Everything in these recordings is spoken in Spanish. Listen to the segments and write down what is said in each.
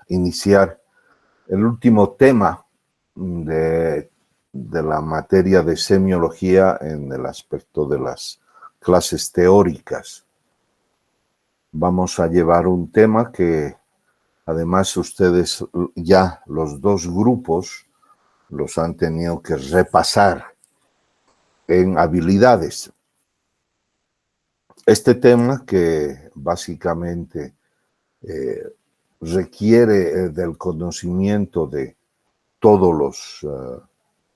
iniciar el último tema de la materia de semiología en el aspecto de las clases teóricas. Vamos a llevar un tema que además ustedes ya los dos grupos los han tenido que repasar en habilidades. Este tema que básicamente requiere del conocimiento de todos los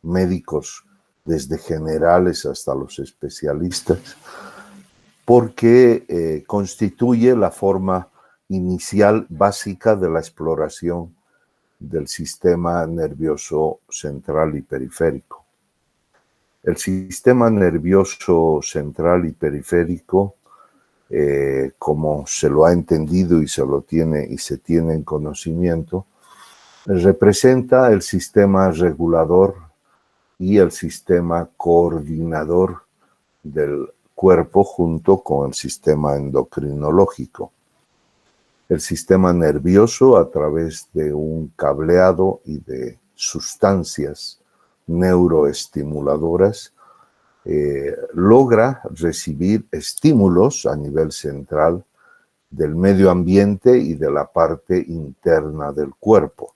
médicos, desde generales hasta los especialistas, porque constituye la forma inicial básica de la exploración del sistema nervioso central y periférico. El sistema nervioso central y periférico, como se lo ha entendido y se tiene en conocimiento, representa el sistema regulador y el sistema coordinador del cuerpo junto con el sistema endocrinológico. El sistema nervioso, a través de un cableado y de sustancias neuroestimuladoras, logra recibir estímulos a nivel central del medio ambiente y de la parte interna del cuerpo.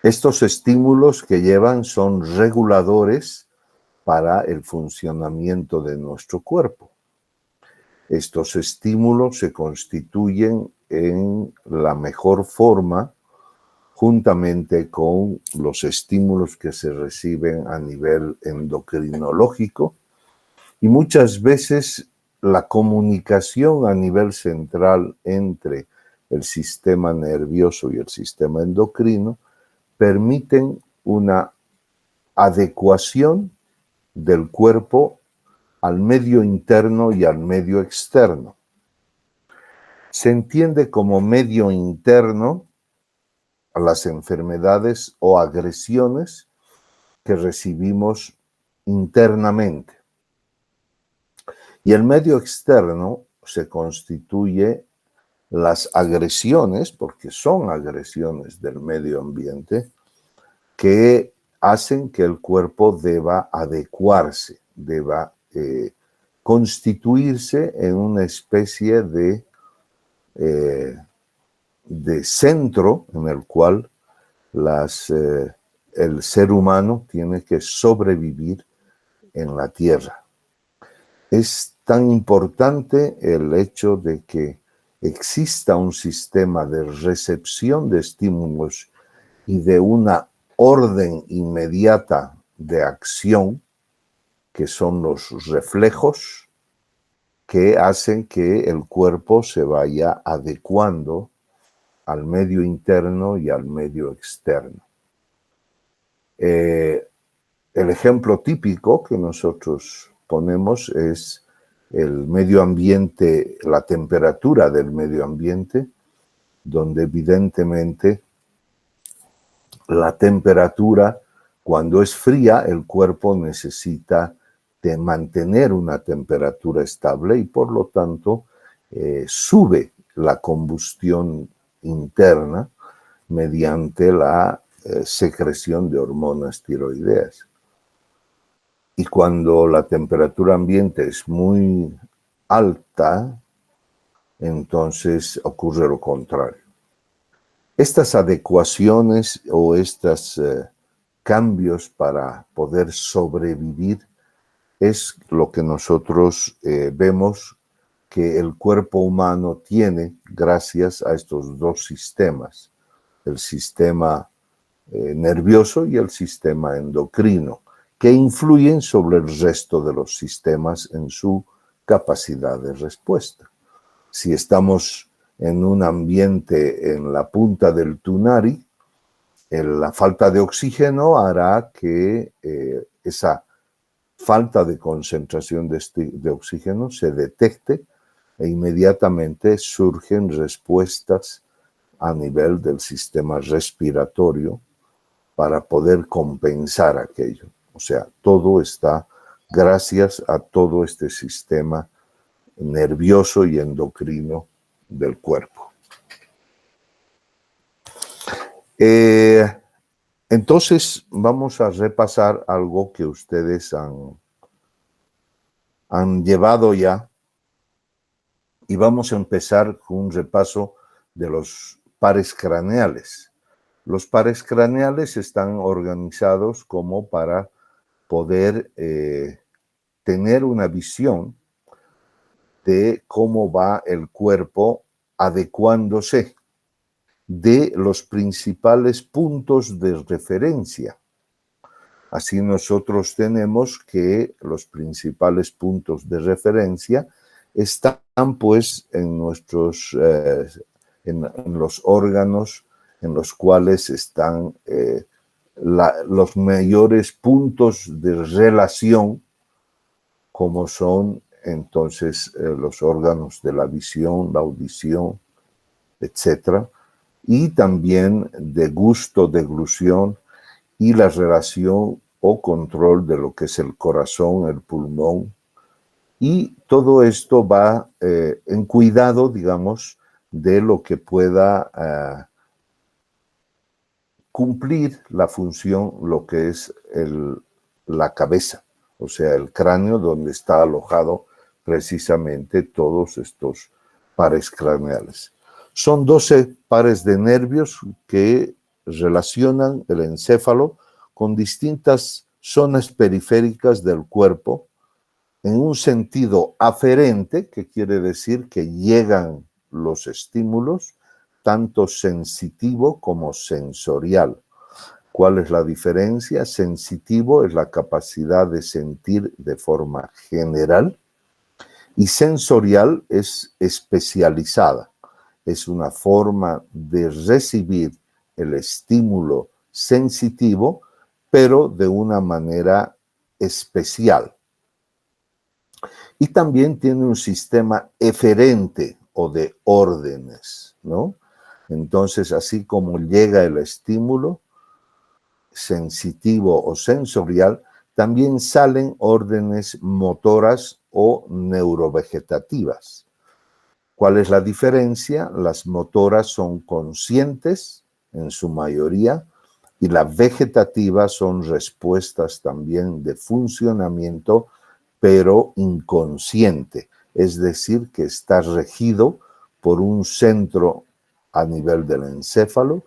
Estos estímulos que llevan son reguladores para el funcionamiento de nuestro cuerpo. Estos estímulos se constituyen en la mejor forma juntamente con los estímulos que se reciben a nivel endocrinológico, y muchas veces la comunicación a nivel central entre el sistema nervioso y el sistema endocrino permiten una adecuación del cuerpo al medio interno y al medio externo. Se entiende como medio interno a las enfermedades o agresiones que recibimos internamente. Y el medio externo se constituye las agresiones, porque son agresiones del medio ambiente, que hacen que el cuerpo deba adecuarse, deba constituirse en una especie de centro en el cual el ser humano tiene que sobrevivir en la Tierra. Es tan importante el hecho de que exista un sistema de recepción de estímulos y de una orden inmediata de acción, que son los reflejos, que hacen que el cuerpo se vaya adecuando al medio interno y al medio externo. El ejemplo típico que nosotros ponemos es el medio ambiente, la temperatura del medio ambiente, donde evidentemente la temperatura, cuando es fría, el cuerpo necesita de mantener una temperatura estable y por lo tanto sube la combustión interna mediante la secreción de hormonas tiroideas. Y cuando la temperatura ambiente es muy alta, entonces ocurre lo contrario. Estas adecuaciones o estos cambios para poder sobrevivir es lo que nosotros vemos que el cuerpo humano tiene gracias a estos dos sistemas, el sistema nervioso y el sistema endocrino, que influyen sobre el resto de los sistemas en su capacidad de respuesta. Si estamos en un ambiente en la punta del Tunari, la falta de oxígeno hará que esa falta de concentración de oxígeno se detecte e inmediatamente surgen respuestas a nivel del sistema respiratorio para poder compensar aquello. O sea, todo está gracias a todo este sistema nervioso y endocrino del cuerpo. Eh, entonces, vamos a repasar algo que ustedes han llevado ya y vamos a empezar con un repaso de los pares craneales. Los pares craneales están organizados como para poder tener una visión de cómo va el cuerpo adecuándose de los principales puntos de referencia. Así nosotros tenemos que los principales puntos de referencia están pues en nuestros, en los órganos en los cuales están los mayores puntos de relación, como son entonces los órganos de la visión, la audición, etcétera, y también de gusto, deglución y la relación o control de lo que es el corazón, el pulmón, y todo esto va en cuidado, digamos, de lo que pueda cumplir la función, lo que es la cabeza, o sea, el cráneo donde está alojado precisamente todos estos pares craneales. Son 12 pares de nervios que relacionan el encéfalo con distintas zonas periféricas del cuerpo en un sentido aferente, que quiere decir que llegan los estímulos, tanto sensitivo como sensorial. ¿Cuál es la diferencia? Sensitivo es la capacidad de sentir de forma general y sensorial es especializada. Es una forma de recibir el estímulo sensitivo, pero de una manera especial. Y también tiene un sistema eferente o de órdenes, ¿no? Entonces, así como llega el estímulo sensitivo o sensorial, también salen órdenes motoras o neurovegetativas. ¿Cuál es la diferencia? Las motoras son conscientes en su mayoría y las vegetativas son respuestas también de funcionamiento, pero inconsciente, es decir, que está regido por un centro a nivel del encéfalo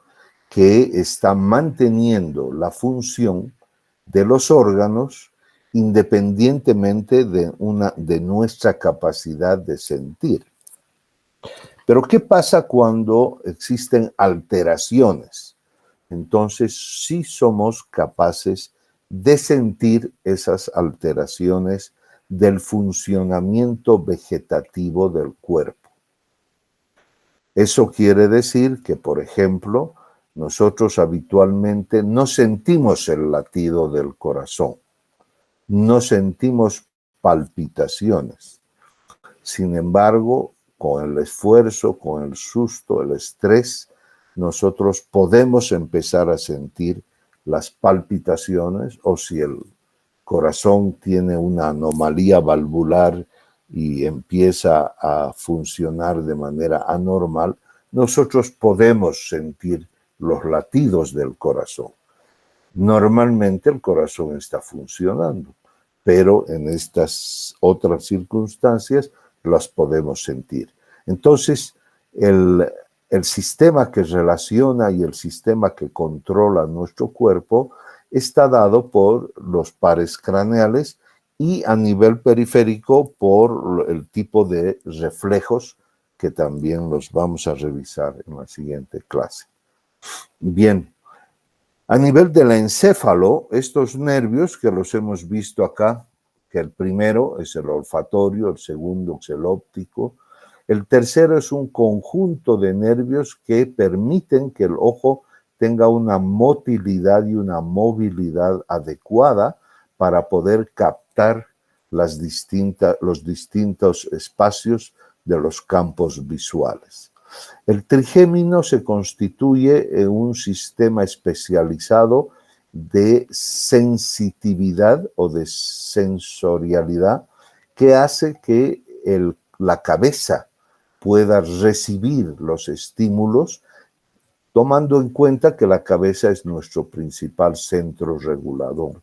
que está manteniendo la función de los órganos independientemente de nuestra capacidad de sentir. Pero ¿qué pasa cuando existen alteraciones? Entonces sí somos capaces de sentir esas alteraciones del funcionamiento vegetativo del cuerpo. Eso quiere decir que, por ejemplo, nosotros habitualmente no sentimos el latido del corazón, no sentimos palpitaciones. Sin embargo, con el esfuerzo, con el susto, el estrés, nosotros podemos empezar a sentir las palpitaciones, o si el corazón tiene una anomalía valvular y empieza a funcionar de manera anormal, nosotros podemos sentir los latidos del corazón. Normalmente el corazón está funcionando, pero en estas otras circunstancias las podemos sentir. Entonces, el sistema que relaciona y el sistema que controla nuestro cuerpo está dado por los pares craneales y a nivel periférico por el tipo de reflejos que también los vamos a revisar en la siguiente clase. Bien, a nivel del encéfalo, estos nervios que los hemos visto acá, que el primero es el olfatorio, el segundo es el óptico, el tercero es un conjunto de nervios que permiten que el ojo tenga una motilidad y una movilidad adecuada para poder captar los distintos espacios de los campos visuales. El trigémino se constituye en un sistema especializado de sensitividad o de sensorialidad que hace que la cabeza pueda recibir los estímulos tomando en cuenta que la cabeza es nuestro principal centro regulador.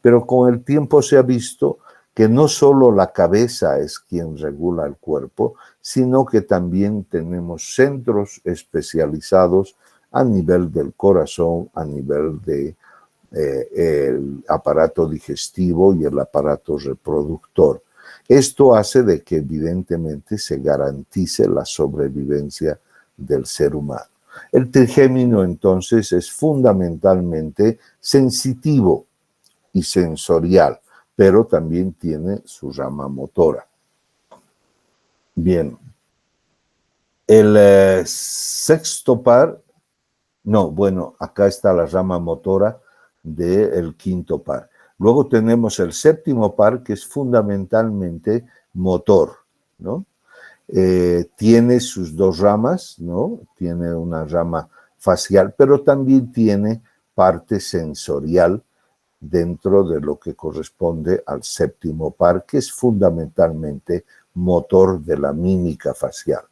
Pero con el tiempo se ha visto que no solo la cabeza es quien regula el cuerpo, sino que también tenemos centros especializados a nivel del corazón, a nivel de el aparato digestivo y el aparato reproductor. Esto hace de que evidentemente se garantice la sobrevivencia del ser humano. El trigémino entonces es fundamentalmente sensitivo y sensorial, pero también tiene su rama motora. Bien, el sexto par, no, bueno, acá está la rama motora del quinto par. Luego tenemos el séptimo par, que es fundamentalmente motor, ¿no? Tiene sus dos ramas, ¿no? Tiene una rama facial, pero también tiene parte sensorial dentro de lo que corresponde al séptimo par, que es fundamentalmente motor de la mímica facial.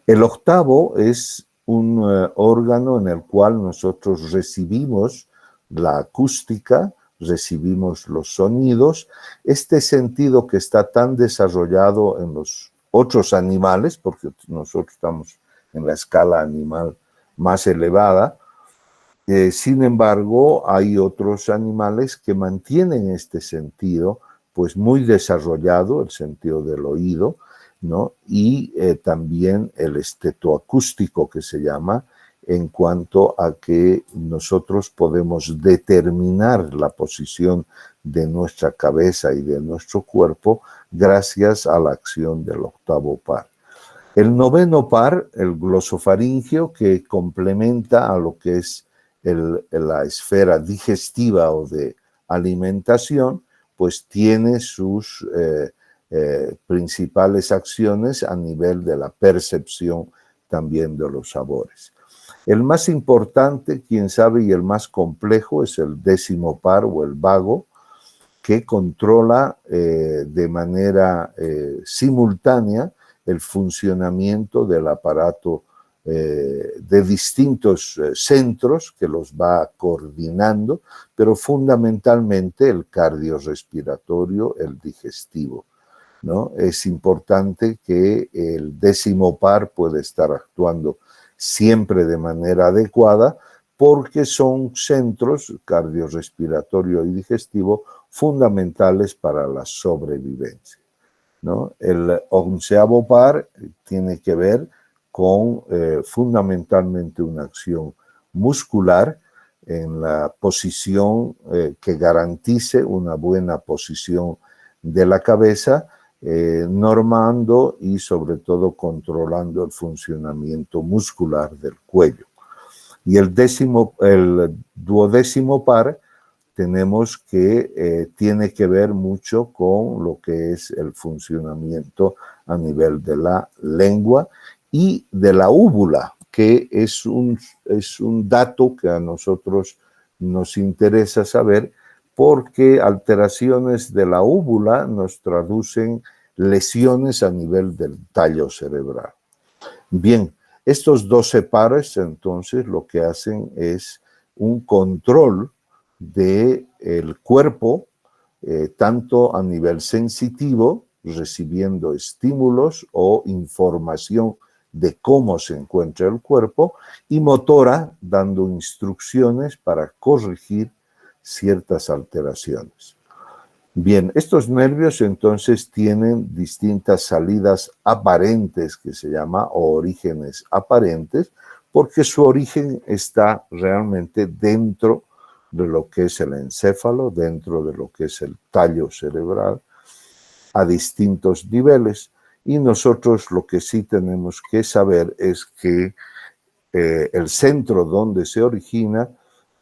El octavo es un órgano en el cual nosotros recibimos la acústica, recibimos los sonidos. Este sentido que está tan desarrollado en los otros animales, porque nosotros estamos en la escala animal más elevada, sin embargo, hay otros animales que mantienen este sentido, pues muy desarrollado, el sentido del oído, ¿no? Y también el estetoacústico, que se llama, en cuanto a que nosotros podemos determinar la posición de nuestra cabeza y de nuestro cuerpo gracias a la acción del octavo par. El noveno par, el glosofaringeo, que complementa a lo que es la esfera digestiva o de alimentación, pues tiene sus principales acciones a nivel de la percepción también de los sabores. El más importante, quién sabe, y el más complejo es el décimo par o el vago, que controla de manera simultánea el funcionamiento del aparato de distintos centros que los va coordinando, pero fundamentalmente el cardiorrespiratorio, el digestivo, ¿no? Es importante que el décimo par pueda estar actuando siempre de manera adecuada porque son centros cardiorrespiratorio y digestivo fundamentales para la sobrevivencia, ¿no? El onceavo par tiene que ver con fundamentalmente una acción muscular en la posición que garantice una buena posición de la cabeza, normando y sobre todo controlando el funcionamiento muscular del cuello. Y el duodécimo par tenemos que tiene que ver mucho con lo que es el funcionamiento a nivel de la lengua y de la úvula, que es un dato que a nosotros nos interesa saber porque alteraciones de la úvula nos traducen lesiones a nivel del tallo cerebral. Bien, estos 12 pares entonces lo que hacen es un control del cuerpo, tanto a nivel sensitivo, recibiendo estímulos o información de cómo se encuentra el cuerpo, y motora, dando instrucciones para corregir ciertas alteraciones. Bien, estos nervios entonces tienen distintas salidas aparentes, que se llama, o orígenes aparentes, porque su origen está realmente dentro de lo que es el encéfalo, dentro de lo que es el tallo cerebral, a distintos niveles. Y nosotros lo que sí tenemos que saber es que el centro donde se origina,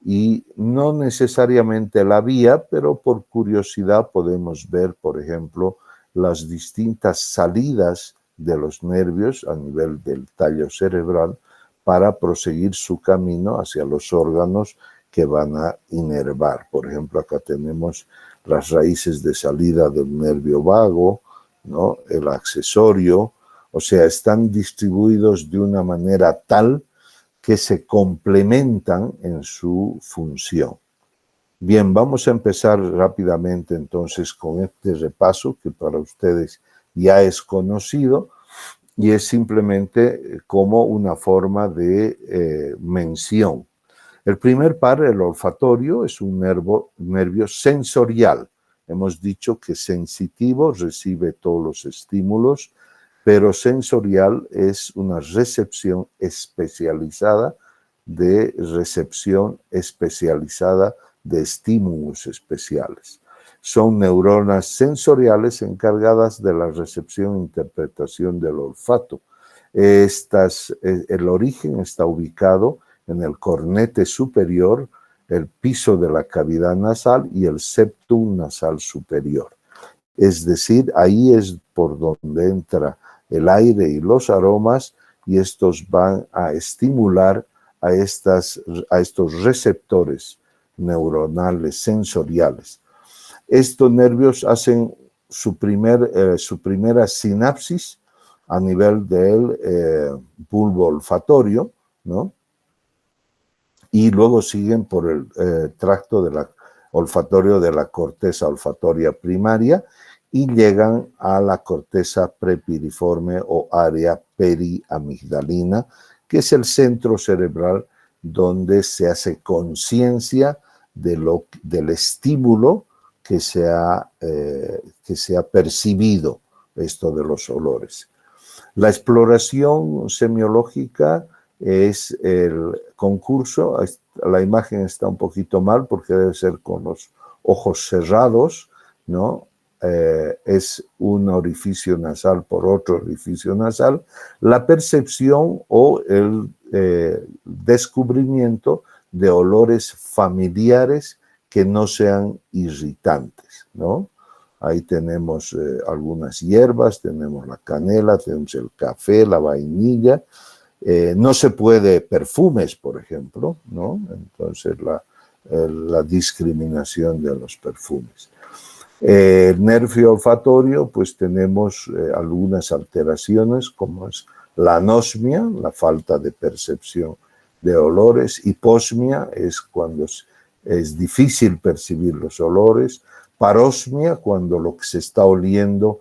y no necesariamente la vía, pero por curiosidad podemos ver, por ejemplo, las distintas salidas de los nervios a nivel del tallo cerebral para proseguir su camino hacia los órganos que van a inervar. Por ejemplo, acá tenemos las raíces de salida del nervio vago, ¿no? El accesorio, o sea, están distribuidos de una manera tal que se complementan en su función. Bien, vamos a empezar rápidamente entonces con este repaso que para ustedes ya es conocido y es simplemente como una forma de mención. El primer par, el olfatorio, es un nervio sensorial. Hemos dicho que sensitivo recibe todos los estímulos, pero sensorial es una recepción especializada de estímulos especiales. Son neuronas sensoriales encargadas de la recepción e interpretación del olfato. El origen está ubicado en el cornete superior, el piso de la cavidad nasal y el septum nasal superior. Es decir, ahí es por donde entra el aire y los aromas y estos van a estimular a estos receptores neuronales sensoriales. Estos nervios hacen su primera sinapsis a nivel del bulbo olfatorio, ¿no? Y luego siguen por el tracto olfatorio de la corteza olfatoria primaria y llegan a la corteza prepiriforme o área periamigdalina, que es el centro cerebral donde se hace conciencia del estímulo que se ha percibido, esto de los olores. La exploración semiológica es el concurso. La imagen está un poquito mal porque debe ser con los ojos cerrados, ¿no? Es un orificio nasal por otro orificio nasal. La percepción o el descubrimiento de olores familiares que no sean irritantes, ¿no? Ahí tenemos algunas hierbas, tenemos la canela, tenemos el café, la vainilla. No se puede perfumes, por ejemplo, ¿no? Entonces la discriminación de los perfumes. El nervio olfatorio, pues tenemos algunas alteraciones, como es la anosmia, la falta de percepción de olores. Hiposmia es cuando es difícil percibir los olores. Parosmia, cuando lo que se está oliendo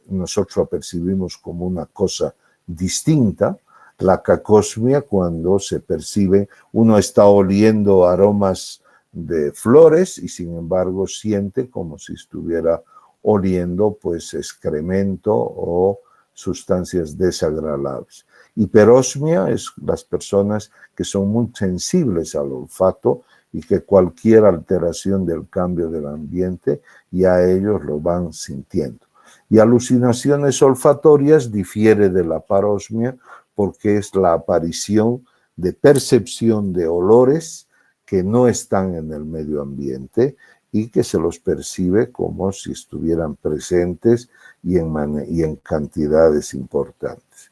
nosotros lo percibimos como una cosa distinta. La cacosmia, cuando se percibe, uno está oliendo aromas de flores y sin embargo siente como si estuviera oliendo pues excremento o sustancias desagradables. Hiperosmia es las personas que son muy sensibles al olfato y que cualquier alteración del cambio del ambiente ya ellos lo van sintiendo. Y alucinaciones olfatorias difiere de la parosmia porque es la aparición de percepción de olores que no están en el medio ambiente y que se los percibe como si estuvieran presentes y en cantidades importantes.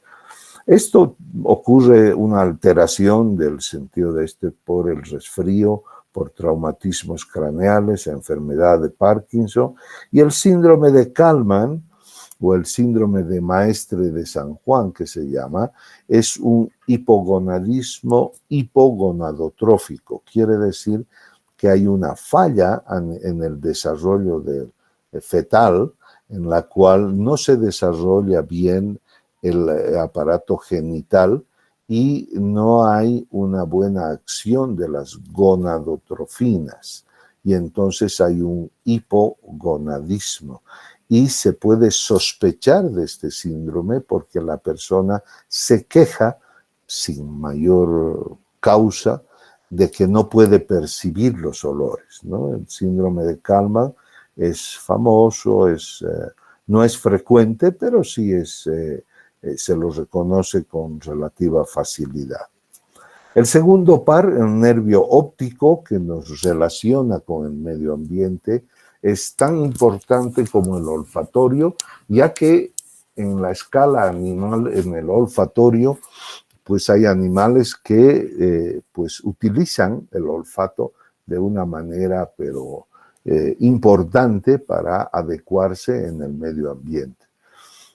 Esto ocurre una alteración del sentido de por el resfrío, por traumatismos craneales, enfermedad de Parkinson y el síndrome de Kallmann o el síndrome de Maestre de San Juan, que se llama, es un hipogonadismo hipogonadotrófico. Quiere decir que hay una falla en el desarrollo fetal, en la cual no se desarrolla bien el aparato genital y no hay una buena acción de las gonadotrofinas. Y entonces hay un hipogonadismo. Y se puede sospechar de este síndrome porque la persona se queja sin mayor causa de que no puede percibir los olores, ¿no? El síndrome de Kallmann es famoso, no es frecuente, pero sí se lo reconoce con relativa facilidad. El segundo par, el nervio óptico, que nos relaciona con el medio ambiente, es tan importante como el olfatorio, ya que en la escala animal, en el olfatorio, pues hay animales que pues utilizan el olfato de una manera, pero importante para adecuarse en el medio ambiente.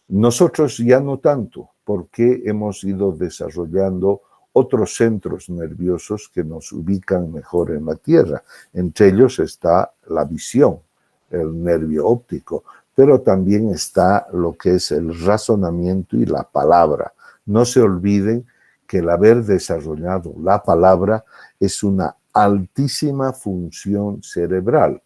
Nosotros ya no tanto, porque hemos ido desarrollando otros centros nerviosos que nos ubican mejor en la Tierra. Entre ellos está la visión, el nervio óptico, pero también está lo que es el razonamiento y la palabra. No se olviden que el haber desarrollado la palabra es una altísima función cerebral.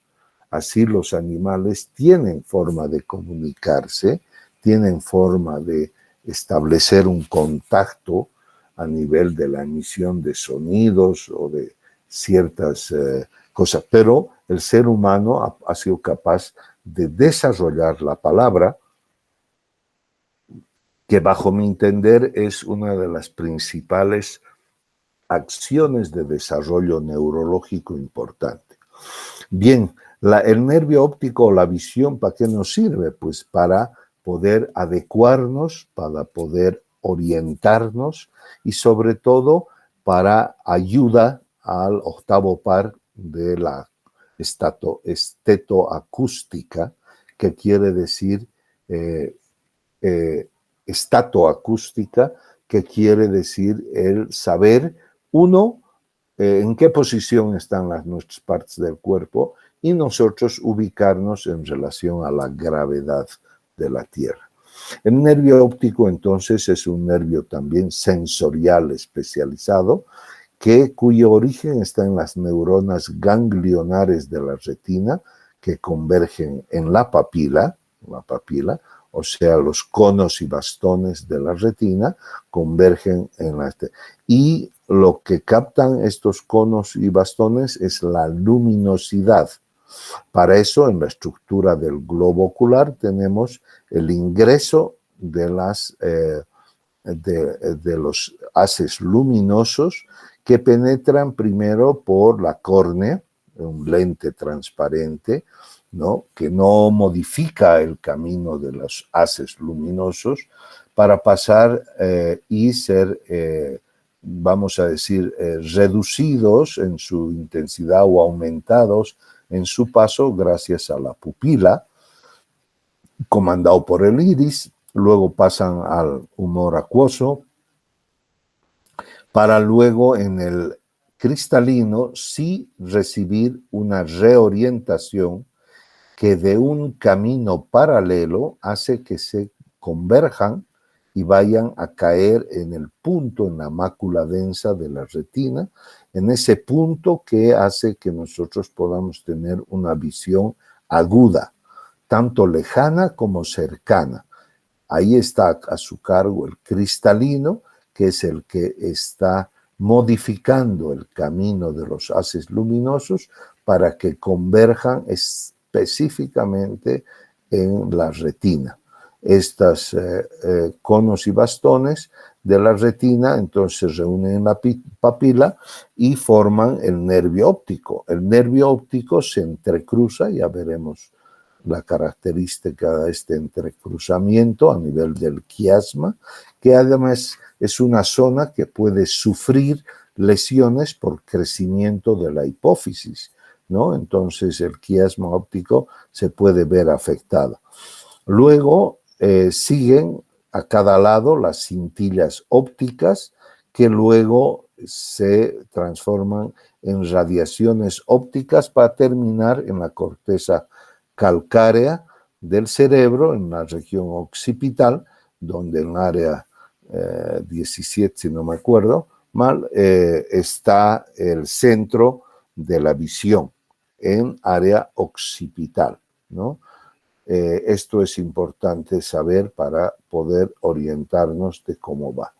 Así los animales tienen forma de comunicarse, tienen forma de establecer un contacto a nivel de la emisión de sonidos o de ciertas cosas, pero el ser humano ha sido capaz de desarrollar la palabra, que bajo mi entender es una de las principales acciones de desarrollo neurológico importante. Bien, el nervio óptico o la visión, ¿para qué nos sirve? Pues para poder adecuarnos, para poder orientarnos y sobre todo para ayuda al octavo par de la estetoacústica, que quiere decir estatoacústica, que quiere decir el saber, uno, en qué posición están nuestras partes del cuerpo y nosotros ubicarnos en relación a la gravedad de la Tierra. El nervio óptico entonces es un nervio también sensorial especializado cuyo origen está en las neuronas ganglionares de la retina que convergen en la papila, o sea, los conos y bastones de la retina convergen en la... Y lo que captan estos conos y bastones es la luminosidad. Para eso, en la estructura del globo ocular tenemos el ingreso de los haces luminosos que penetran primero por la córnea, un lente transparente, ¿no?, que no modifica el camino de los haces luminosos para pasar y ser, vamos a decir, reducidos en su intensidad o aumentados en su paso gracias a la pupila, comandado por el iris. Luego pasan al humor acuoso, para luego en el cristalino sí recibir una reorientación que de un camino paralelo hace que se converjan y vayan a caer en el punto, en la mácula densa de la retina, en ese punto que hace que nosotros podamos tener una visión aguda, tanto lejana como cercana. Ahí está a su cargo el cristalino, que es el que está modificando el camino de los haces luminosos para que converjan específicamente en la retina. Estos conos y bastones de la retina entonces se reúnen en la papila y forman el nervio óptico. El nervio óptico se entrecruza, ya veremos la característica de este entrecruzamiento a nivel del quiasma, que además es una zona que puede sufrir lesiones por crecimiento de la hipófisis, ¿no? Entonces el quiasma óptico se puede ver afectado. Luego siguen a cada lado las cintillas ópticas que luego se transforman en radiaciones ópticas para terminar en la corteza calcárea del cerebro, en la región occipital, donde en el área 17, si no me acuerdo mal, está el centro de la visión, en área occipital, ¿no? Esto es importante saber para poder orientarnos de cómo va.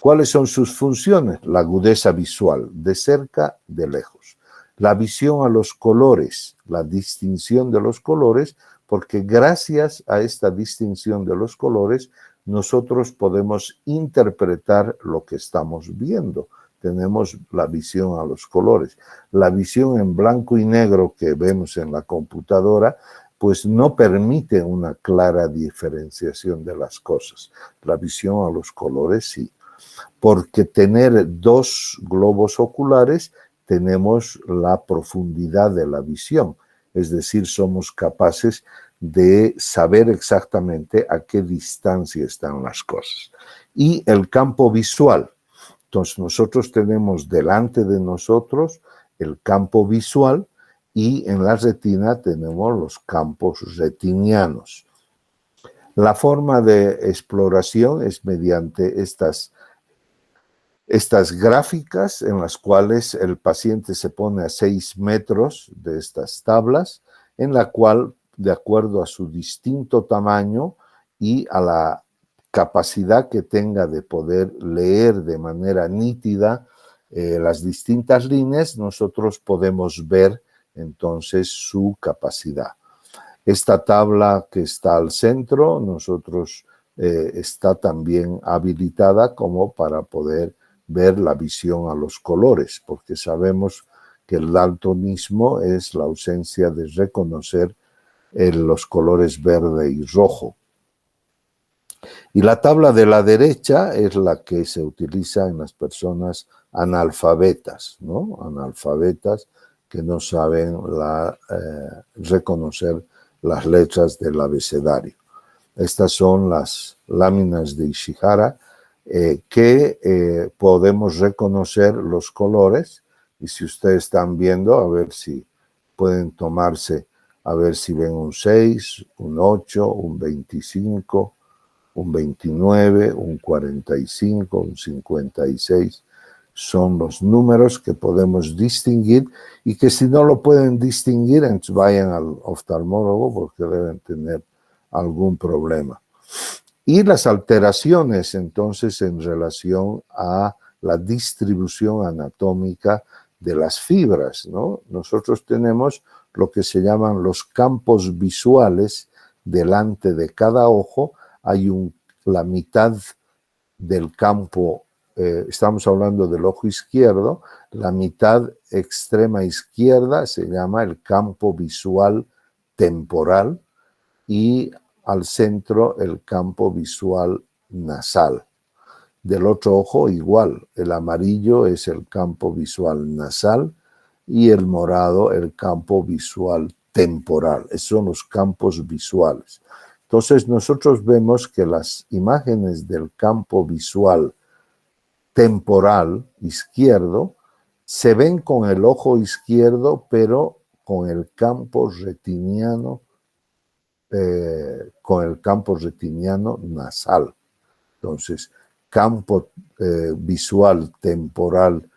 ¿Cuáles son sus funciones? La agudeza visual, de cerca, de lejos. La visión a los colores, la distinción de los colores, porque gracias a esta distinción de los colores, nosotros podemos interpretar lo que estamos viendo. Tenemos la visión a los colores. La visión en blanco y negro que vemos en la computadora, pues no permite una clara diferenciación de las cosas. La visión a los colores sí. Porque tener dos globos oculares tenemos la profundidad de la visión, es decir, somos capaces de saber exactamente a qué distancia están las cosas. y el campo visual. Entonces nosotros tenemos delante de nosotros el campo visual y en la retina tenemos los campos retinianos. La forma de exploración es mediante estas gráficas en las cuales el paciente se pone a 6 metros de estas tablas, en la cual, de acuerdo a su distinto tamaño y a la capacidad que tenga de poder leer de manera nítida las distintas líneas, nosotros podemos ver entonces su capacidad. Esta tabla que está al centro, está también habilitada como para poder ver la visión a los colores, porque sabemos que el daltonismo es la ausencia de reconocer los colores verde y rojo. Y la tabla de la derecha es la que se utiliza en las personas analfabetas, ¿no? Analfabetas que no saben reconocer las letras del abecedario. Estas son las láminas de Ishihara que podemos reconocer los colores, y si ustedes están viendo, a ver si pueden tomarse, a ver si ven un 6, un 8, un 25, un 29, un 45, un 56. Son los números que podemos distinguir y que si no lo pueden distinguir, entonces vayan al oftalmólogo porque deben tener algún problema. Y las alteraciones entonces en relación a la distribución anatómica de las fibras, ¿no? Nosotros tenemos lo que se llaman los campos visuales delante de cada ojo. Hay la mitad del campo, estamos hablando del ojo izquierdo, la mitad extrema izquierda se llama el campo visual temporal y al centro el campo visual nasal. Del otro ojo igual, el amarillo es el campo visual nasal y el morado el campo visual temporal. Esos son los campos visuales. Entonces nosotros vemos que las imágenes del campo visual temporal izquierdo se ven con el ojo izquierdo, pero con el campo retiniano nasal. Entonces, campo visual temporal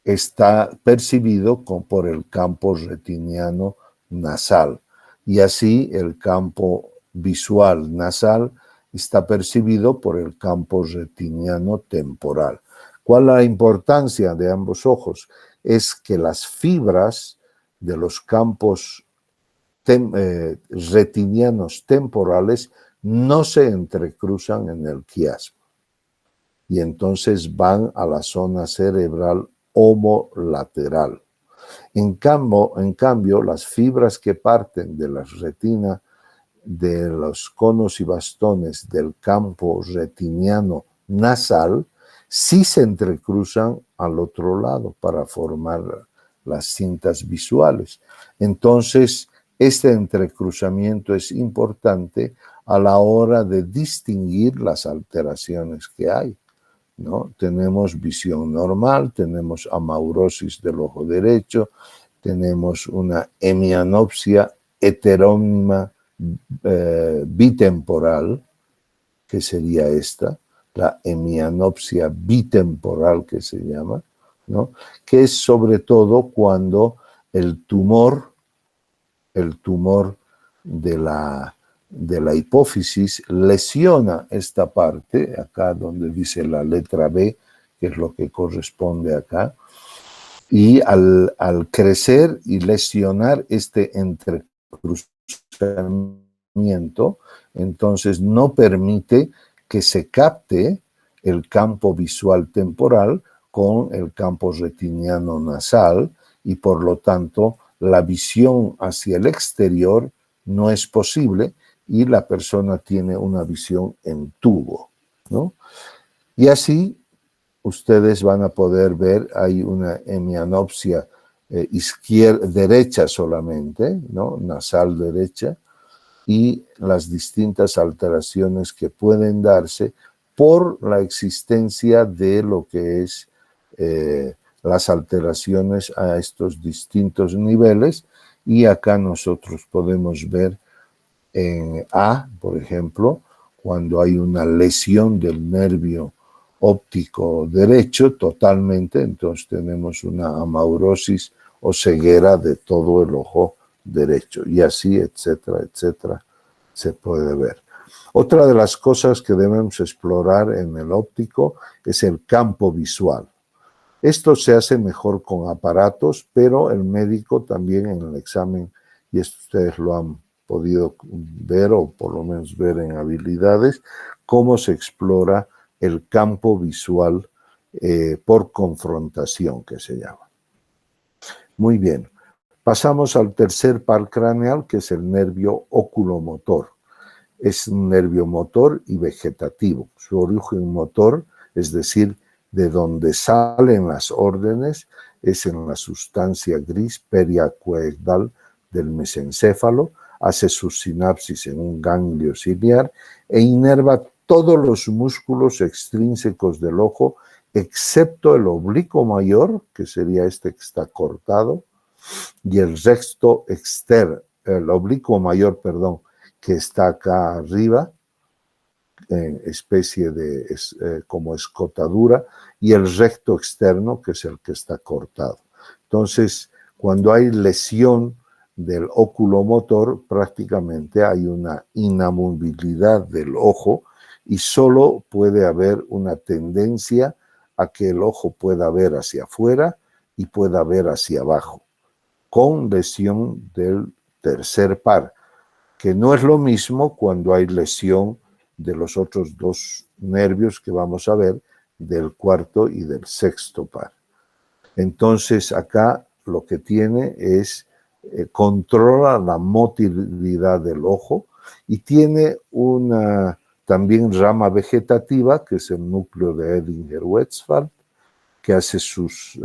está percibido por el campo retiniano nasal, y así el campo visual nasal está percibido por el campo retiniano temporal. ¿Cuál es la importancia de ambos ojos? Es que las fibras de los campos retinianos temporales no se entrecruzan en el quiasma y entonces van a la zona cerebral homolateral. En cambio, las fibras que parten de la retina, de los conos y bastones del campo retiniano nasal, sí se entrecruzan al otro lado para formar las cintas visuales. Entonces, este entrecruzamiento es importante a la hora de distinguir las alteraciones que hay, ¿no? Tenemos visión normal, tenemos amaurosis del ojo derecho, tenemos una hemianopsia heterónima bitemporal, que sería esta, la hemianopsia bitemporal que se llama, ¿no? Que es sobre todo cuando el tumor de la hipófisis lesiona esta parte, acá donde dice la letra B, que es lo que corresponde acá, y al crecer y lesionar este entrecruzamiento, entonces no permite que se capte el campo visual temporal con el campo retiniano nasal y por lo tanto la visión hacia el exterior no es posible y la persona tiene una visión en tubo, ¿no? Y así ustedes van a poder ver, hay una hemianopsia derecha solamente, ¿no? Nasal derecha, y las distintas alteraciones que pueden darse por la existencia de lo que es las alteraciones a estos distintos niveles. Y acá nosotros podemos ver en A, por ejemplo, cuando hay una lesión del nervio óptico derecho totalmente, entonces tenemos una amaurosis o ceguera de todo el ojo derecho, y así, etcétera, etcétera, se puede ver. Otra de las cosas que debemos explorar en el óptico es el campo visual. Esto se hace mejor con aparatos, pero el médico también en el examen, y esto ustedes lo han podido ver o por lo menos ver en habilidades, cómo se explora el campo visual por confrontación, que se llama. Muy bien. Pasamos al tercer par craneal, que es el nervio oculomotor. Es un nervio motor y vegetativo. Su origen motor, es decir, de donde salen las órdenes, es en la sustancia gris periacuoidal del mesencéfalo, hace sus sinapsis en un ganglio ciliar e inerva todos los músculos extrínsecos del ojo, excepto el oblicuo mayor, que sería este que está cortado, y el recto externo, el oblicuo mayor, perdón, que está acá arriba, especie de como escotadura, y el recto externo, que es el que está cortado. Entonces, cuando hay lesión del oculomotor, prácticamente hay una inamovilidad del ojo y solo puede haber una tendencia a que el ojo pueda ver hacia afuera y pueda ver hacia abajo, con lesión del tercer par, que no es lo mismo cuando hay lesión de los otros dos nervios que vamos a ver, del cuarto y del sexto par. Entonces acá lo que tiene es, controla la motilidad del ojo y tiene una también rama vegetativa, que es el núcleo de Edinger-Westphal, que hace sus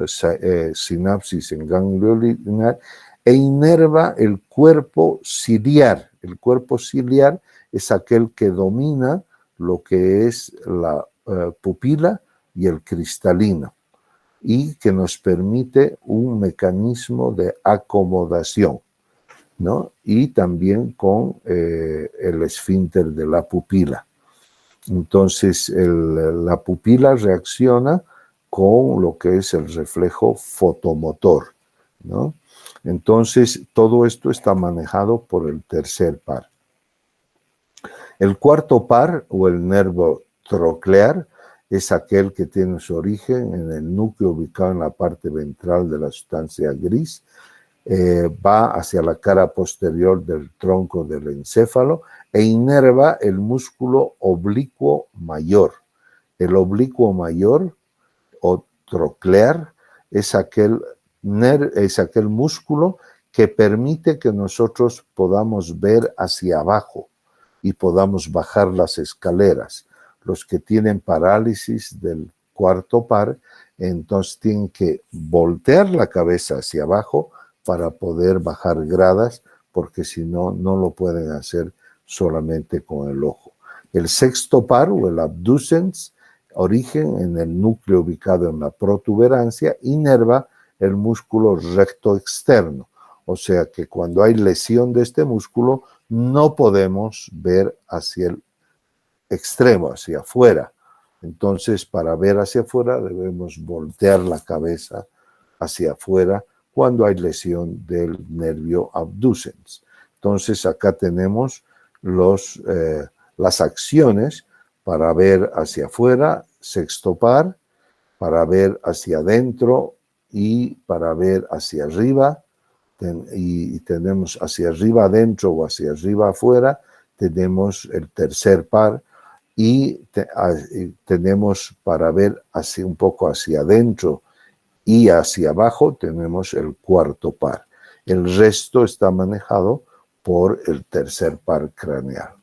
sinapsis en ganglio linear e inerva el cuerpo ciliar. El cuerpo ciliar es aquel que domina lo que es la pupila y el cristalino, y que nos permite un mecanismo de acomodación, ¿no? Y también con el esfínter de la pupila. Entonces, la pupila reacciona con lo que es el reflejo fotomotor, ¿no? Entonces, todo esto está manejado por el tercer par. El cuarto par, o el nervio troclear, es aquel que tiene su origen en el núcleo ubicado en la parte ventral de la sustancia gris, va hacia la cara posterior del tronco del encéfalo e inerva el músculo oblicuo mayor. El oblicuo mayor o troclear es aquel músculo que permite que nosotros podamos ver hacia abajo y podamos bajar las escaleras. Los que tienen parálisis del cuarto par, entonces tienen que voltear la cabeza hacia abajo para poder bajar gradas, porque si no, no lo pueden hacer solamente con el ojo. El sexto par, o el abducens, origen en el núcleo ubicado en la protuberancia, inerva el músculo recto externo. O sea que cuando hay lesión de este músculo, no podemos ver hacia el extremo, hacia afuera. Entonces, para ver hacia afuera, debemos voltear la cabeza hacia afuera cuando hay lesión del nervio abducens. Entonces, acá tenemos las acciones para ver hacia afuera, sexto par, para ver hacia adentro y para ver hacia arriba. Y tenemos hacia arriba adentro o hacia arriba afuera, tenemos el tercer par, y tenemos para ver un poco hacia adentro y hacia abajo, tenemos el cuarto par. El resto está manejado por el tercer par craneal.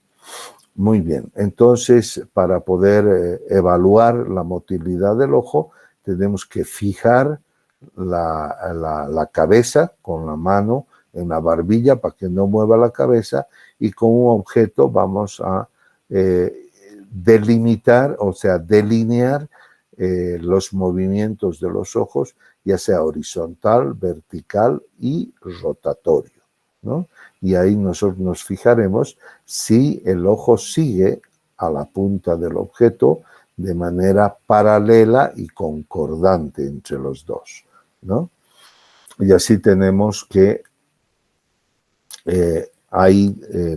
Muy bien, entonces para poder evaluar la motilidad del ojo, tenemos que fijar la cabeza con la mano en la barbilla para que no mueva la cabeza, y con un objeto vamos a delimitar, o sea, delinear los movimientos de los ojos, ya sea horizontal, vertical y rotatorio, ¿no? Y ahí nosotros nos fijaremos si el ojo sigue a la punta del objeto de manera paralela y concordante entre los dos, ¿no? Y así tenemos que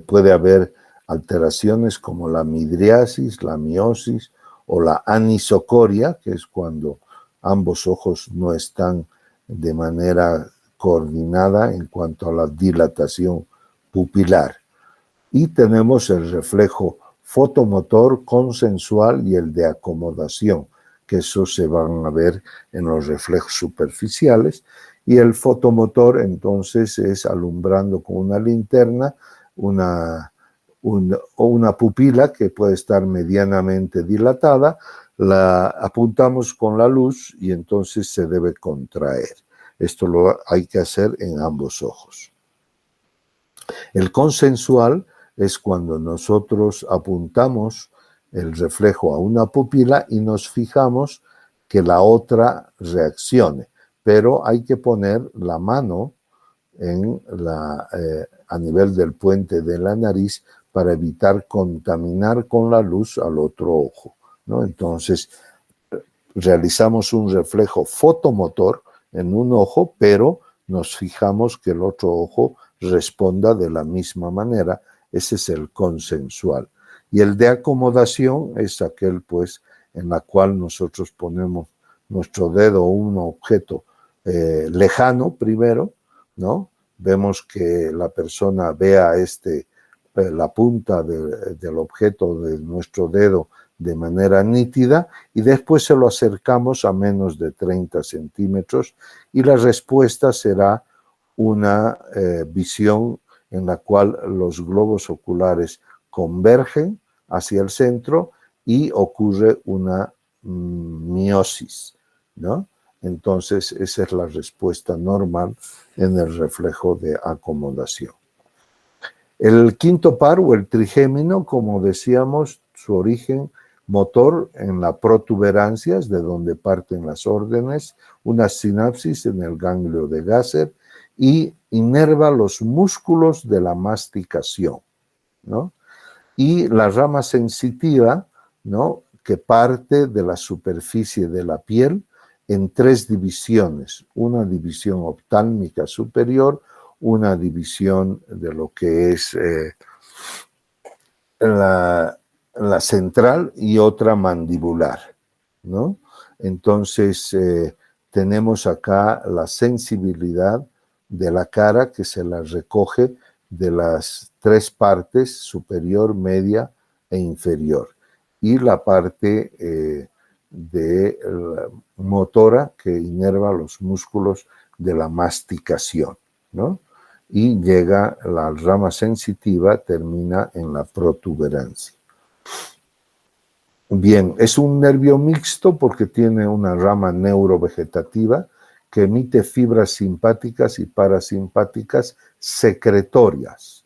puede haber alteraciones como la midriasis, la miosis o la anisocoria, que es cuando ambos ojos no están de manera coordinada en cuanto a la dilatación pupilar. Y tenemos el reflejo fotomotor consensual y el de acomodación, que eso se van a ver en los reflejos superficiales. Y el fotomotor entonces es alumbrando con una linterna o una pupila que puede estar medianamente dilatada, la apuntamos con la luz y entonces se debe contraer. Esto lo hay que hacer en ambos ojos. El consensual es cuando nosotros apuntamos el reflejo a una pupila y nos fijamos que la otra reaccione, pero hay que poner la mano a nivel del puente de la nariz para evitar contaminar con la luz al otro ojo, ¿no? Entonces, realizamos un reflejo fotomotor en un ojo, pero nos fijamos que el otro ojo responda de la misma manera. Ese es el consensual. Y el de acomodación es aquel, pues, en la cual nosotros ponemos nuestro dedo o un objeto lejano primero, ¿no? Vemos que la persona vea la punta del objeto de nuestro dedo de manera nítida, y después se lo acercamos a menos de 30 centímetros y la respuesta será una visión en la cual los globos oculares convergen hacia el centro y ocurre una miosis, ¿no? Entonces, esa es la respuesta normal en el reflejo de acomodación. El quinto par o el trigémino, como decíamos, su origen motor en la protuberancia, es de donde parten las órdenes, una sinapsis en el ganglio de Gasser y inerva los músculos de la masticación, ¿no? Y la rama sensitiva, ¿no?, que parte de la superficie de la piel en tres divisiones: una división oftálmica superior, una división de lo que es la central y otra mandibular, ¿no? Entonces, tenemos acá la sensibilidad de la cara que se la recoge de las tres partes, superior, media e inferior, y la parte de la motora que inerva los músculos de la masticación, ¿no? Y llega la rama sensitiva, termina en la protuberancia. Bien, es un nervio mixto porque tiene una rama neurovegetativa que emite fibras simpáticas y parasimpáticas secretorias.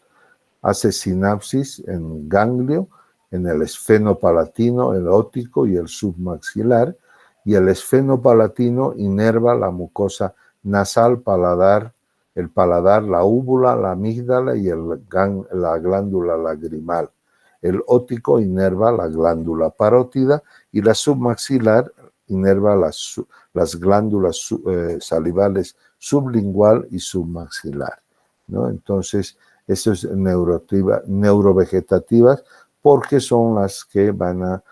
Hace sinapsis en ganglio, en el esfenopalatino, el óptico y el submaxilar, y el esfenopalatino inerva la mucosa nasal, el paladar, la úvula, la amígdala y la glándula lagrimal. El óptico inerva la glándula parótida y la submaxilar inerva las glándulas salivales sublingual y submaxilar, ¿no? Entonces, eso es neurovegetativas porque son las que van a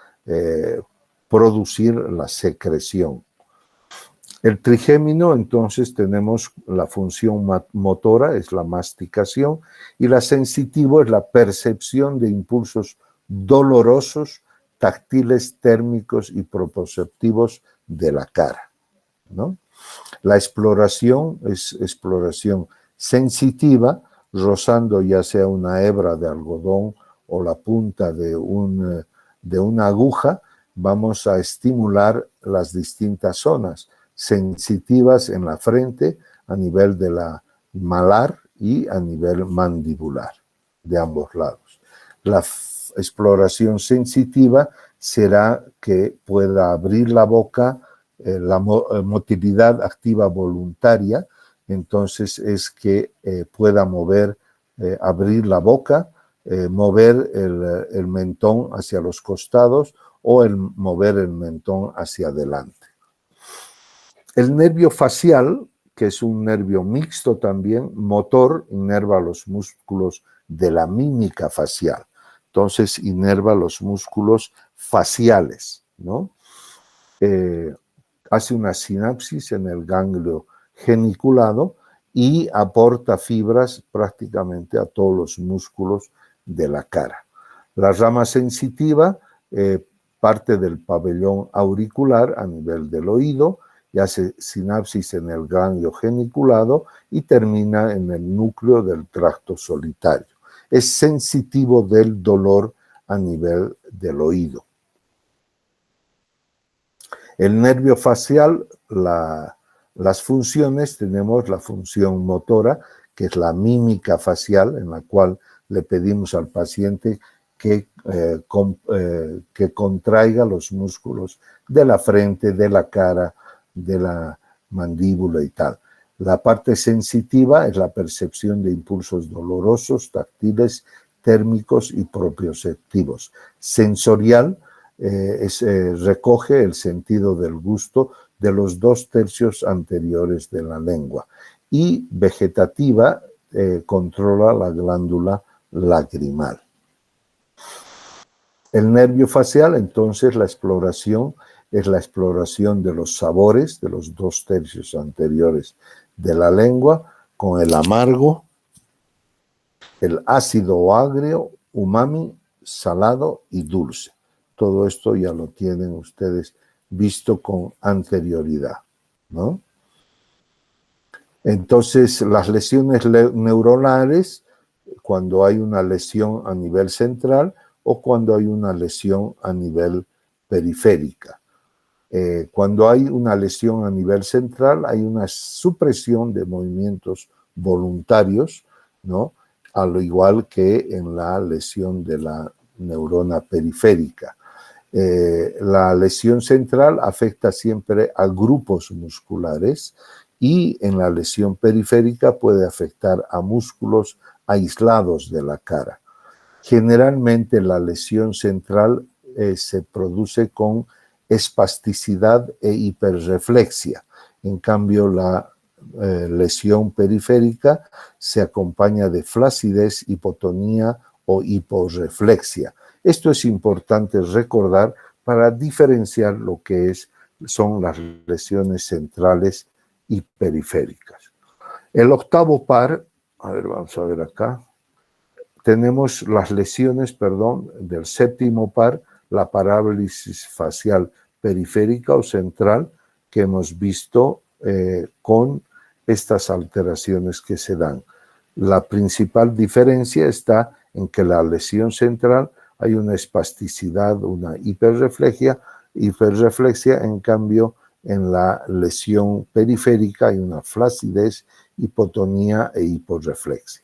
producir la secreción. El trigémino, entonces, tenemos la función motora, es la masticación, y la sensitivo es la percepción de impulsos dolorosos, táctiles, térmicos y proprioceptivos de la cara, ¿no? La exploración es exploración sensitiva, rozando ya sea una hebra de algodón o la punta de una aguja, vamos a estimular las distintas zonas sensitivas en la frente a nivel de la malar y a nivel mandibular de ambos lados. La exploración sensitiva será que pueda abrir la boca, la motilidad activa voluntaria, entonces es que pueda mover, abrir la boca, mover el mentón hacia los costados o mover el mentón hacia adelante. El nervio facial, que es un nervio mixto también, motor, inerva los músculos de la mímica facial. Entonces, inerva los músculos faciales, ¿no? Hace una sinapsis en el ganglio geniculado y aporta fibras prácticamente a todos los músculos de la cara. La rama sensitiva parte del pabellón auricular a nivel del oído y hace sinapsis en el ganglio geniculado y termina en el núcleo del tracto solitario. Es sensitivo del dolor a nivel del oído. El nervio facial, las funciones, tenemos la función motora, que es la mímica facial, en la cual le pedimos al paciente que contraiga los músculos de la frente, de la cara, de la mandíbula y tal. La parte sensitiva es la percepción de impulsos dolorosos, táctiles, térmicos y proprioceptivos. Sensorial recoge el sentido del gusto de los 2/3 anteriores de la lengua. Y vegetativa controla la glándula lagrimal. El nervio facial, entonces, la exploración es la exploración de los sabores de los 2/3 anteriores de la lengua, con el amargo, el ácido o agrio, umami, salado y dulce. Todo esto ya lo tienen ustedes visto con anterioridad, ¿no? Entonces, las lesiones neuronales, cuando hay una lesión a nivel central o cuando hay una lesión a nivel periférica. Cuando hay una lesión a nivel central, hay una supresión de movimientos voluntarios, ¿no? Al igual que en la lesión de la neurona periférica. La lesión central afecta siempre a grupos musculares y en la lesión periférica puede afectar a músculos aislados de la cara. Generalmente la lesión central se produce con espasticidad e hiperreflexia. En cambio, la lesión periférica se acompaña de flacidez, hipotonía o hiporreflexia. Esto es importante recordar para diferenciar lo que son las lesiones centrales y periféricas. El octavo par, a ver, vamos a ver acá, tenemos las lesiones, del séptimo par, la parálisis facial periférica o central que hemos visto con estas alteraciones que se dan. La principal diferencia está en que la lesión central hay una espasticidad, una hiperreflexia, en cambio en la lesión periférica hay una flacidez, hipotonía e hiporreflexia.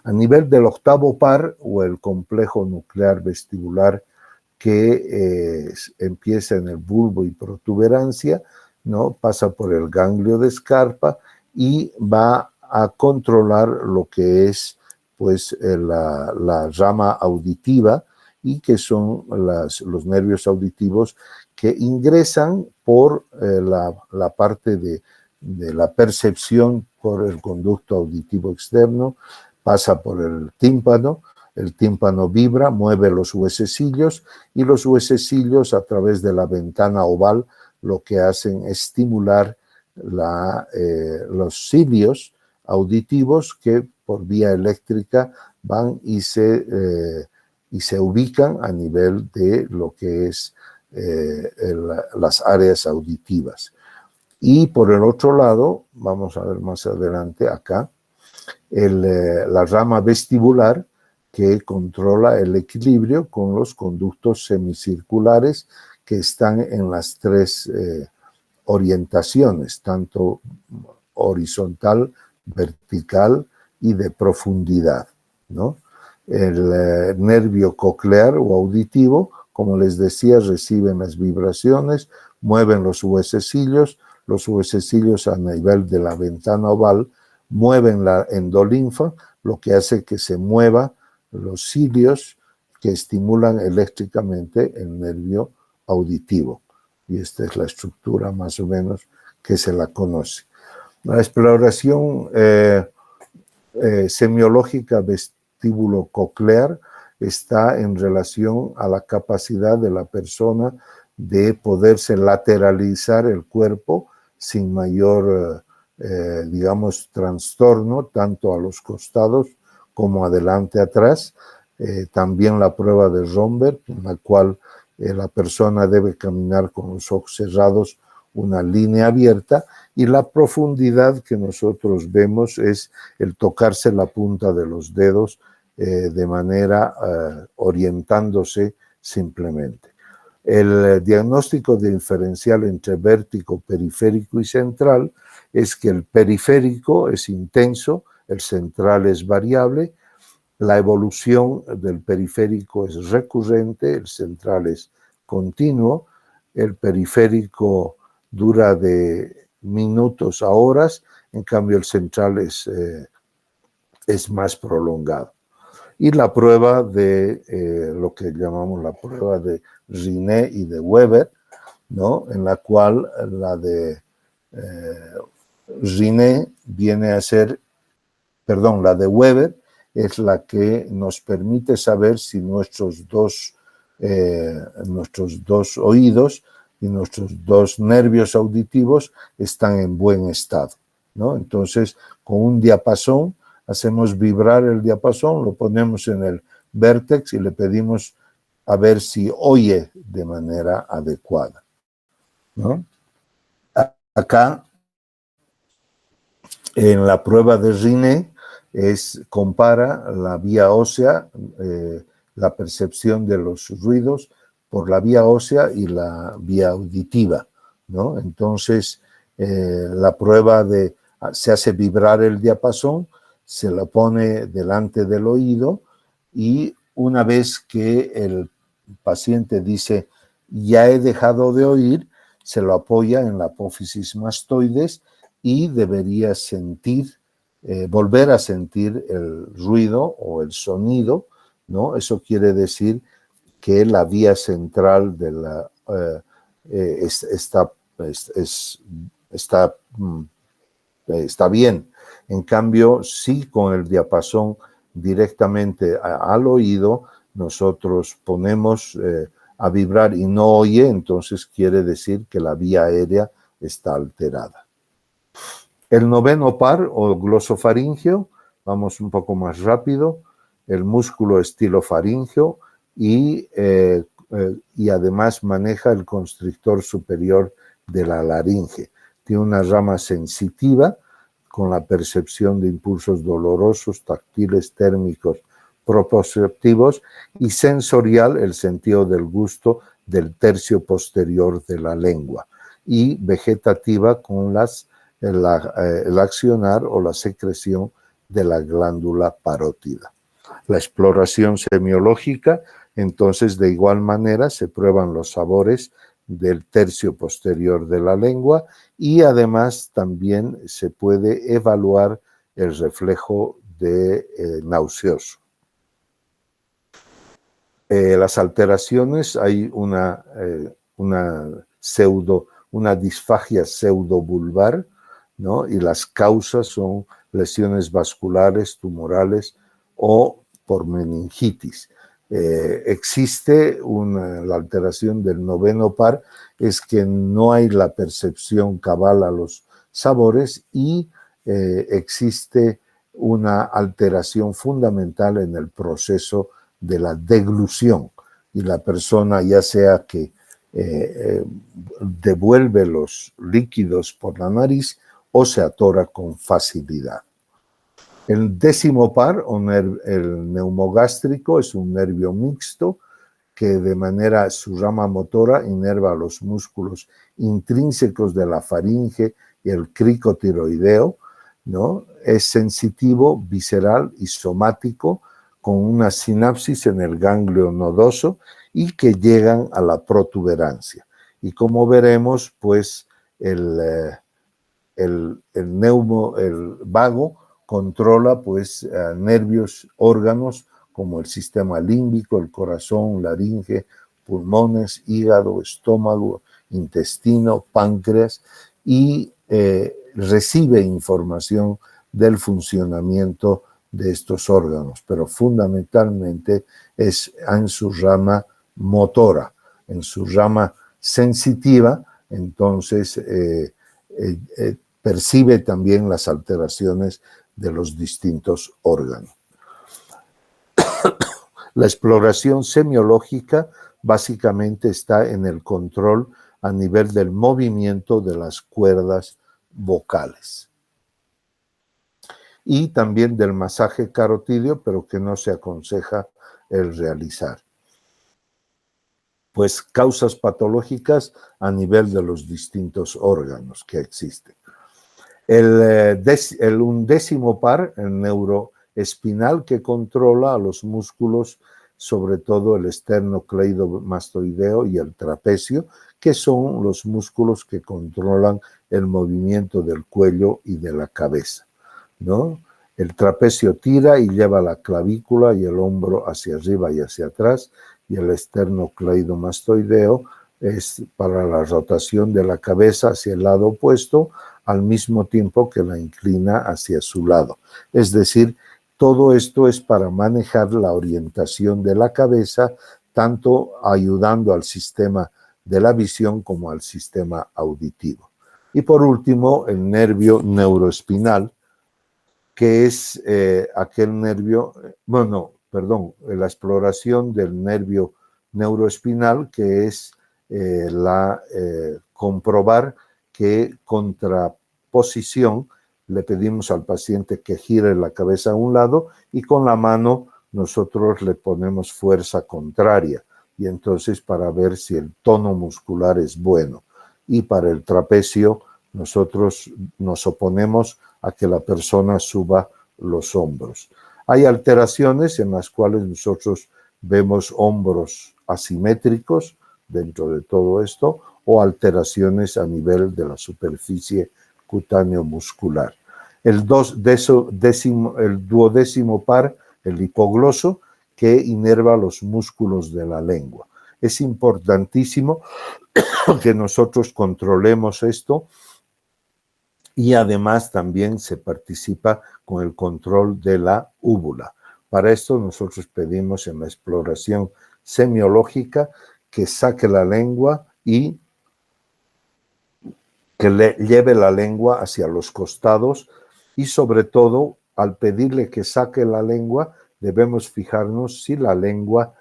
A nivel del octavo par o el complejo nuclear vestibular que empieza en el bulbo y protuberancia, ¿no? Pasa por el ganglio de Scarpa y va a controlar lo que es pues, la rama auditiva y que son los nervios auditivos que ingresan por la parte de la percepción por el conducto auditivo externo, pasa por el tímpano vibra, mueve los huesecillos y los huesecillos a través de la ventana oval lo que hacen es estimular los cilios auditivos que por vía eléctrica van y se ubican a nivel de lo que es las áreas auditivas. Y por el otro lado, vamos a ver más adelante acá, la rama vestibular que controla el equilibrio con los conductos semicirculares que están en las tres orientaciones, tanto horizontal, vertical y de profundidad, ¿no? El nervio coclear o auditivo, como les decía, reciben las vibraciones, mueven los huesecillos a nivel de la ventana oval, mueven la endolinfa, lo que hace que se mueva los cilios que estimulan eléctricamente el nervio auditivo. Y esta es la estructura más o menos que se la conoce. La exploración semiológica vestíbulo-coclear está en relación a la capacidad de la persona de poderse lateralizar el cuerpo sin mayor, digamos, trastorno, tanto a los costados como adelante atrás. También la prueba de Romberg, en la cual la persona debe caminar con los ojos cerrados, una línea abierta, y la profundidad que nosotros vemos es el tocarse la punta de los dedos de manera orientándose simplemente. El diagnóstico diferencial entre vértigo, periférico y central es que el periférico es intenso, el central es variable, la evolución del periférico es recurrente, el central es continuo, el periférico dura de minutos a horas, en cambio el central es más prolongado. Y la prueba de lo que llamamos la prueba de Riné y de Weber, ¿no? En la cual la de Riné viene a ser, perdón, la de Weber es la que nos permite saber si nuestros dos oídos y nuestros dos nervios auditivos están en buen estado, ¿no? Entonces, con un diapasón, hacemos vibrar el diapasón, lo ponemos en el vértex y le pedimos a ver si oye de manera adecuada, ¿no? Acá, en la prueba de Riné, compara la vía ósea, la percepción de los ruidos por la vía ósea y la vía auditiva, ¿no? Entonces, la prueba se hace vibrar el diapasón, se lo pone delante del oído y una vez que el paciente dice, ya he dejado de oír, se lo apoya en la apófisis mastoides y debería sentir, volver a sentir el ruido o el sonido, ¿no? Eso quiere decir que la vía central de la, está bien. En cambio, si con el diapasón directamente al oído nosotros ponemos a vibrar y no oye, entonces quiere decir que la vía aérea está alterada. El noveno par o glosofaringeo, vamos un poco más rápido, el músculo estilofaringeo y además maneja el constrictor superior de la laringe. Tiene una rama sensitiva con la percepción de impulsos dolorosos, táctiles, térmicos, proprioceptivos y sensorial, el sentido del gusto del tercio posterior de la lengua, y vegetativa con el accionar o la secreción de la glándula parótida. La exploración semiológica, entonces, de igual manera se prueban los sabores del tercio posterior de la lengua y además también se puede evaluar el reflejo nauseoso. Las alteraciones, hay una disfagia pseudovulvar, ¿no? Y las causas son lesiones vasculares, tumorales o por meningitis. Existe la alteración del noveno par, es que no hay la percepción cabal a los sabores y existe una alteración fundamental en el proceso de la deglución, y la persona ya sea que devuelve los líquidos por la nariz o se atora con facilidad. El décimo par, el neumogástrico, es un nervio mixto que de manera, su rama motora inerva los músculos intrínsecos de la faringe y el cricotiroideo, ¿no? Es sensitivo, visceral y somático, con una sinapsis en el ganglio nodoso y que llegan a la protuberancia. Y como veremos, pues el vago controla pues nervios, órganos como el sistema límbico, el corazón, laringe, pulmones, hígado, estómago, intestino, páncreas y recibe información del funcionamiento de estos órganos, pero fundamentalmente es en su rama motora, en su rama sensitiva, entonces percibe también las alteraciones de los distintos órganos. La exploración semiológica básicamente está en el control a nivel del movimiento de las cuerdas vocales y también del masaje carotídeo, pero que no se aconseja el realizar. Pues causas patológicas a nivel de los distintos órganos que existen. El undécimo par, el neuroespinal, que controla a los músculos, sobre todo el esternocleidomastoideo y el trapecio, que son los músculos que controlan el movimiento del cuello y de la cabeza, ¿no? El trapecio tira y lleva la clavícula y el hombro hacia arriba y hacia atrás, y el esternocleidomastoideo es para la rotación de la cabeza hacia el lado opuesto, al mismo tiempo que la inclina hacia su lado. Es decir, todo esto es para manejar la orientación de la cabeza, tanto ayudando al sistema de la visión como al sistema auditivo. Y por último, el nervio neuroespinal, que es aquel nervio, la exploración del nervio neuroespinal, que es comprobar qué contraposición le pedimos al paciente que gire la cabeza a un lado y con la mano nosotros le ponemos fuerza contraria y entonces para ver si el tono muscular es bueno. Y para el trapecio nosotros nos oponemos a que la persona suba los hombros. Hay alteraciones en las cuales nosotros vemos hombros asimétricos dentro de todo esto o alteraciones a nivel de la superficie cutáneo muscular. El duodécimo par, el hipogloso, que inerva los músculos de la lengua. Es importantísimo que nosotros controlemos esto y además también se participa con el control de la úvula. Para esto nosotros pedimos en la exploración semiológica que saque la lengua y que le lleve la lengua hacia los costados y sobre todo al pedirle que saque la lengua debemos fijarnos si la lengua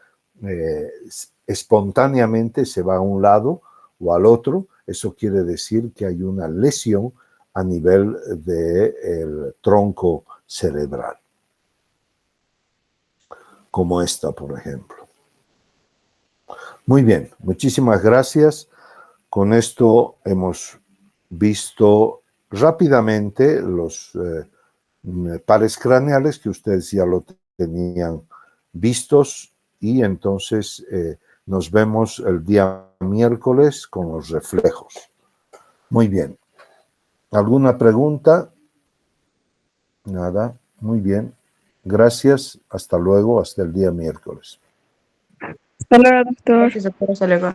espontáneamente se va a un lado o al otro. Eso quiere decir que hay una lesión a nivel del tronco cerebral, como esta, por ejemplo. Muy bien, muchísimas gracias. Con esto hemos visto rápidamente los pares craneales que ustedes ya lo tenían vistos y entonces nos vemos el día miércoles con los reflejos. Muy bien. ¿Alguna pregunta? Nada. Muy bien. Gracias. Hasta luego. Hasta el día miércoles. Hasta luego, doctor. Gracias, doctor. Hasta luego.